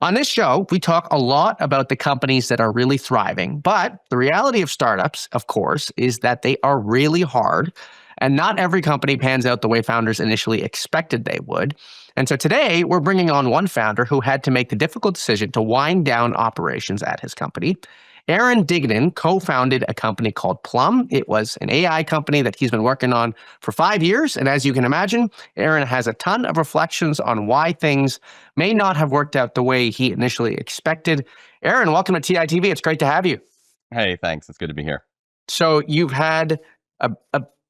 On this show, we talk a lot about the companies that are really thriving, but the reality of startups, of course, is that they are really hard, and not every company pans out the way founders initially expected they would. And so today, we're bringing on one founder who had to make the difficult decision to wind down operations at his company. Aaron Dignan co-founded a company called Plum. It was an AI company that he's been working on for 5 years. And as you can imagine, Aaron has a ton of reflections on why things may not have worked out the way he initially expected. Aaron, welcome to TITV. It's great to have you. Hey, thanks. It's good to be here. So you've had a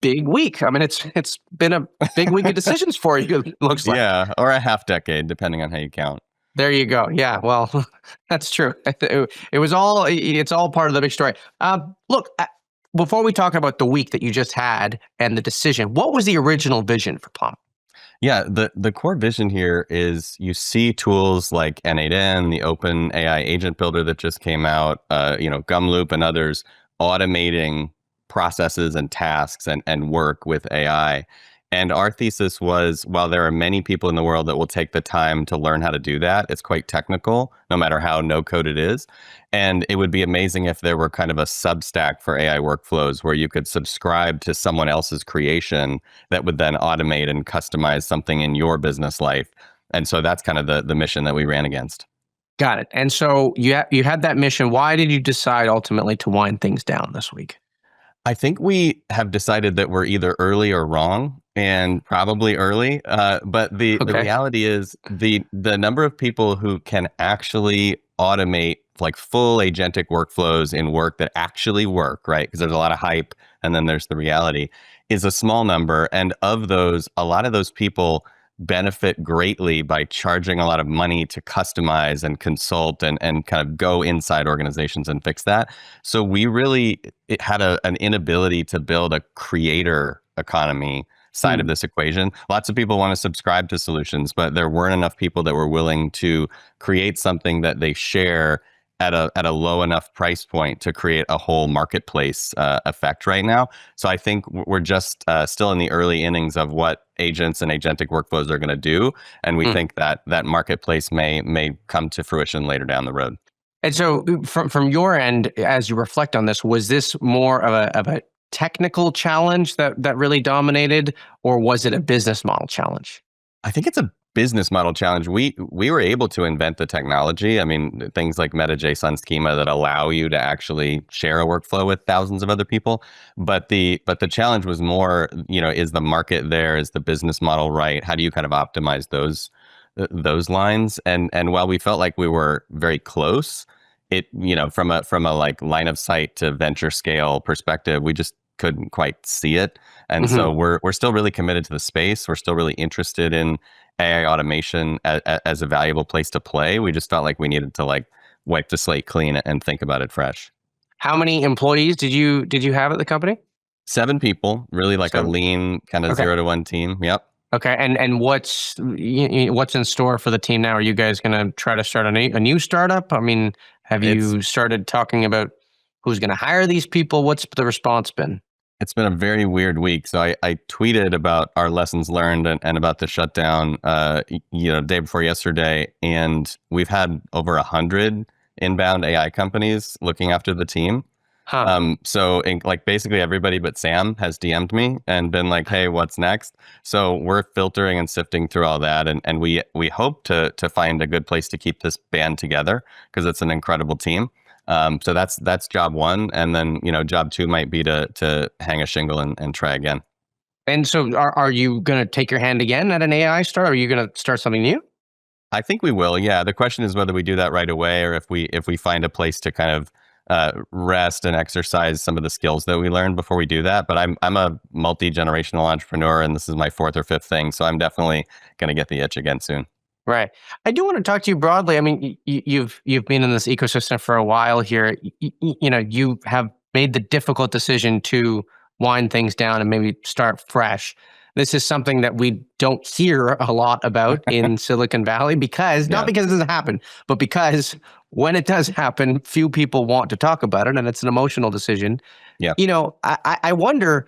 big week. I mean, it's been a big week of decisions for you, it looks like. Yeah, or a half decade, depending on how you count. There you go. Yeah, well, that's true. It's all part of the big story. Look, before we talk about the week that you just had and the decision, what was the original vision for Plum? Yeah, the core vision here is you see tools like N8N, the open AI agent builder that just came out, Gumloop and others automating processes and tasks and work with AI. And our thesis was, while there are many people in the world that will take the time to learn how to do that, it's quite technical, no matter how no-code it is. And it would be amazing if there were kind of a Substack for AI workflows where you could subscribe to someone else's creation that would then automate and customize something in your business life. And so that's kind of the mission that we ran against. Got it. And so you had that mission. Why did you decide ultimately to wind things down this week? I think we have decided that we're either early or wrong, and probably early. But the reality is the number of people who can actually automate like full agentic workflows in work that actually work, right? Because there's a lot of hype, and then there's the reality, is a small number. And of those, a lot of those people benefit greatly by charging a lot of money to customize and consult and kind of go inside organizations and fix that. So we really had an inability to build a creator economy side of this equation. Lots of people want to subscribe to solutions, but there weren't enough people that were willing to create something that they share at a low enough price point to create a whole marketplace effect right now. So I think we're just still in the early innings of what agents and agentic workflows are going to do, and we think that that marketplace may come to fruition later down the road. And so, from your end, as you reflect on this, was this more of a technical challenge that really dominated, or was it a business model challenge? I think it's a business model challenge. We were able to invent the technology. I mean, things like meta JSON schema that allow you to actually share a workflow with thousands of other people. But the challenge was more, is the market there? Is the business model right? How do you kind of optimize those lines? And while we felt like we were very close, from a like line of sight to venture scale perspective, we just couldn't quite see it. And so we're still really committed to the space. We're still really interested in AI automation as a valuable place to play. We just felt like we needed to like wipe the slate clean and think about it fresh. How many employees did you have at the company? 7 people, really like a lean kind of 0 to 1 team. Yep. Okay, and what's in store for the team now? Are you guys going to try to start a new startup? I mean, have you started talking about who's going to hire these people? What's the response been? It's been a very weird week. So I tweeted about our lessons learned and about the shutdown, day before yesterday. And we've had over 100 inbound AI companies looking after the team. So basically everybody but Sam has DM'd me and been like, hey, what's next? So we're filtering and sifting through all that. And we hope to find a good place to keep this band together because it's an incredible team. So that's job 1. And then, job 2 might be to hang a shingle and try again. And so are you going to take your hand again at an AI startup? Are you going to start something new? I think we will. Yeah. The question is whether we do that right away or if we find a place to kind of rest and exercise some of the skills that we learned before we do that. But I'm a multi-generational entrepreneur and this is my 4th or 5th thing. So I'm definitely going to get the itch again soon. Right. I do want to talk to you broadly. I mean, you've been in this ecosystem for a while here. You have made the difficult decision to wind things down and maybe start fresh. This is something that we don't hear a lot about in Silicon Valley not because it doesn't happen, but because when it does happen, few people want to talk about it, and it's an emotional decision. Yeah. I wonder,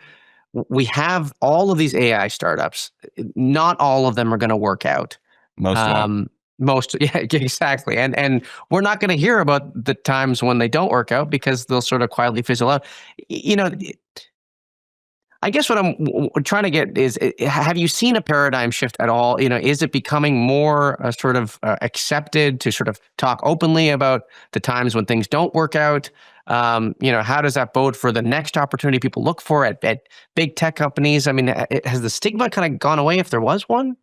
we have all of these AI startups. Not all of them are going to work out. Most won't. Most, yeah, exactly. And we're not going to hear about the times when they don't work out because they'll sort of quietly fizzle out. You know, I guess what I'm trying to get is, have you seen a paradigm shift at all? Is it becoming more sort of accepted to sort of talk openly about the times when things don't work out? How does that bode for the next opportunity people look for at big tech companies? I mean, has the stigma kind of gone away if there was one?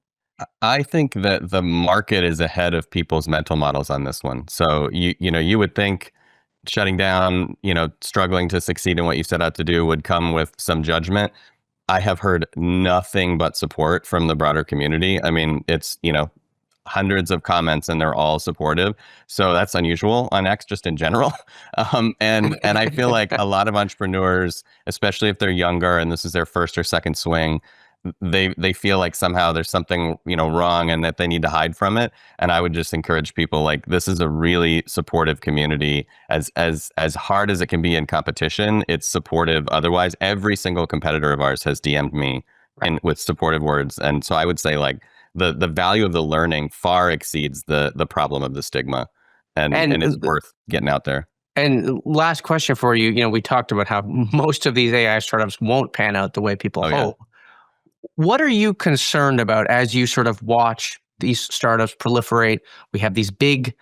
I think that the market is ahead of people's mental models on this one. So you would think shutting down, struggling to succeed in what you set out to do would come with some judgment. I have heard nothing but support from the broader community. I mean, it's, hundreds of comments and they're all supportive. So that's unusual on X just in general. And I feel like a lot of entrepreneurs, especially if they're younger and this is their first or second swing, they feel like somehow there's something wrong and that they need to hide from it. And I would just encourage people, like, this is a really supportive community. As hard as it can be in competition, it's supportive otherwise. Every single competitor of ours has DM'd me and with supportive words. And so I would say, like, the value of the learning far exceeds the problem of the stigma, and it's worth getting out there. And last question for you, we talked about how most of these AI startups won't pan out the way people hope. What are you concerned about as you sort of watch these startups proliferate? We have these big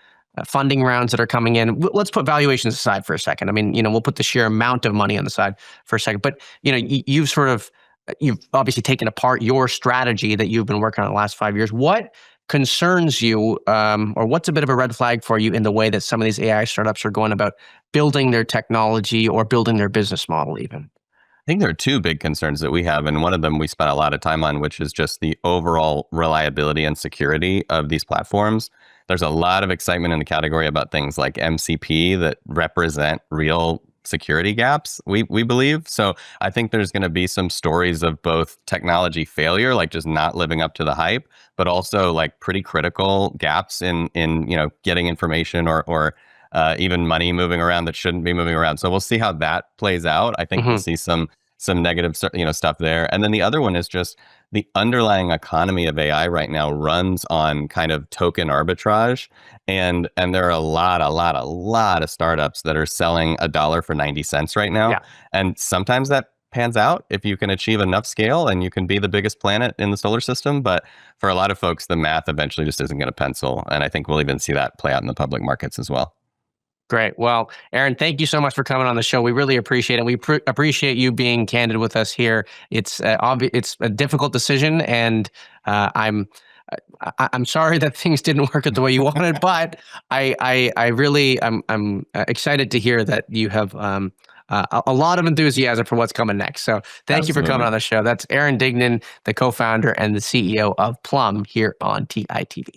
funding rounds that are coming in. Let's put valuations aside for a second. I mean, we'll put the sheer amount of money on the side for a second. But, you've obviously taken apart your strategy that you've been working on the last 5 years. What concerns you, or what's a bit of a red flag for you in the way that some of these AI startups are going about building their technology or building their business model even? I think there are two big concerns that we have, and one of them we spent a lot of time on, which is just the overall reliability and security of these platforms. There's a lot of excitement in the category about things like MCP that represent real security gaps, we believe. So I think there's going to be some stories of both technology failure, like just not living up to the hype, but also like pretty critical gaps in getting information or even money moving around that shouldn't be moving around. So we'll see how that plays out. I think we'll see some negative stuff there. And then the other one is just the underlying economy of AI right now runs on kind of token arbitrage. And there are a lot of startups that are selling $1 for 90 cents right now. Yeah. And sometimes that pans out if you can achieve enough scale and you can be the biggest planet in the solar system. But for a lot of folks, the math eventually just isn't going to pencil. And I think we'll even see that play out in the public markets as well. Great. Well, Aaron, thank you so much for coming on the show. We really appreciate it. We appreciate you being candid with us here. It's it's a difficult decision, and I'm sorry that things didn't work out the way you wanted, but I'm excited to hear that you have a lot of enthusiasm for what's coming next. So thank you for coming on the show. That's Aaron Dignan, the co-founder and the CEO of Plum here on TITV.